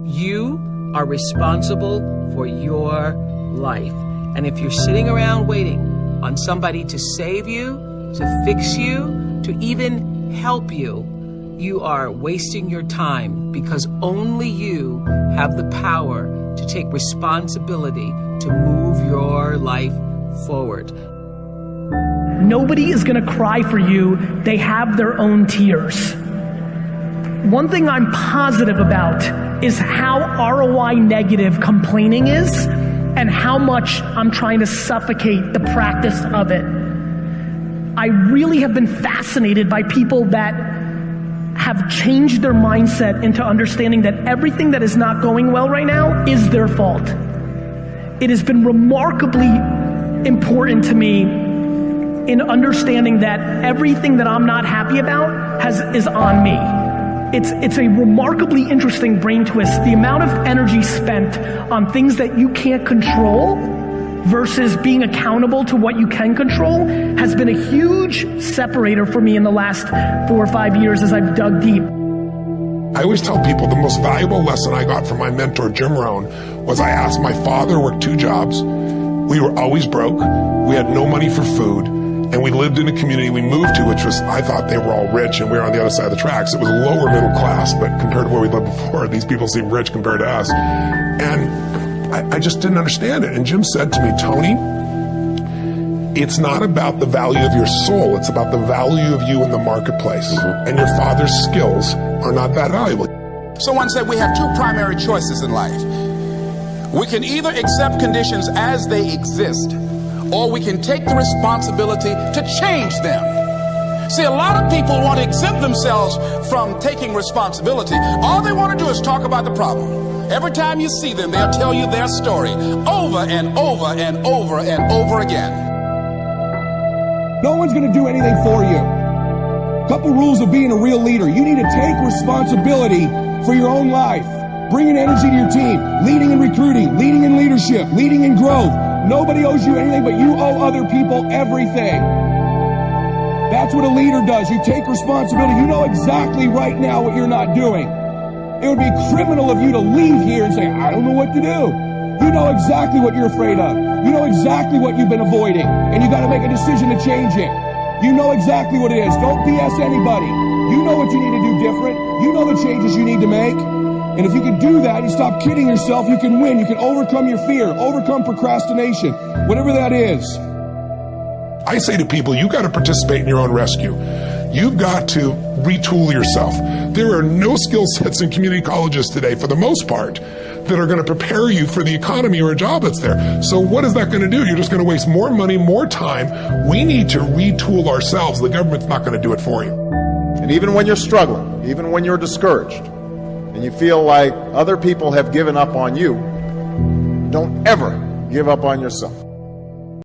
You are responsible for your life. And if you're sitting around waiting on somebody to save you, to fix you, to even help you, you are wasting your time, because only you have the power to take responsibility to move your life forward. Nobody is going to cry for you. They have their own tears. One thing I'm positive about is how ROI negative complaining is and how much I'm trying to suffocate the practice of it. I really have been fascinated by people that have changed their mindset into understanding that everything that is not going well right now is their fault. It has been remarkably important to me in understanding that everything that I'm not happy about is on me. It's a remarkably interesting brain twist. The amount of energy spent on things that you can't control versus being accountable to what you can control has been a huge separator for me in the last 4 or 5 years as I've dug deep. I always tell people the most valuable lesson I got from my mentor, Jim Rohn, was I asked my father, worked 2 jobs. We were always broke. We had no money for food. And we lived in a community we moved to, which was, I thought they were all rich and we were on the other side of the tracks. It was lower middle class, but compared to where we lived before, these people seemed rich compared to us. And I just didn't understand it. And Jim said to me, Tony, it's not about the value of your soul. It's about the value of you in the marketplace. And your father's skills are not that valuable. Someone said we have 2 primary choices in life. We can either accept conditions as they exist, or we can take the responsibility to change them. See, a lot of people want to exempt themselves from taking responsibility. All they want to do is talk about the problem. Every time you see them, they'll tell you their story over and over and over and over again. No one's going to do anything for you. A couple rules of being a real leader. You need to take responsibility for your own life. Bringing energy to your team, leading in recruiting, leading in leadership, leading in growth. Nobody owes you anything, but you owe other people everything. That's what a leader does. You take responsibility. You know exactly right now what you're not doing. It would be criminal of you to leave here and say, I don't know what to do. You know exactly what you're afraid of. You know exactly what you've been avoiding, and you got to make a decision to change it. You know exactly what it is. Don't BS anybody. You know what you need to do different. You know the changes you need to make. And if you can do that, you stop kidding yourself, you can win. You can overcome your fear, overcome procrastination, whatever that is. I say to people, you got to participate in your own rescue. You've got to retool yourself. There are no skill sets in community colleges today, for the most part, that are going to prepare you for the economy or a job that's there. So what is that going to do? You're just going to waste more money, more time. We need to retool ourselves. The government's not going to do it for you. And even when you're struggling, even when you're discouraged, and you feel like other people have given up on you, don't ever give up on yourself.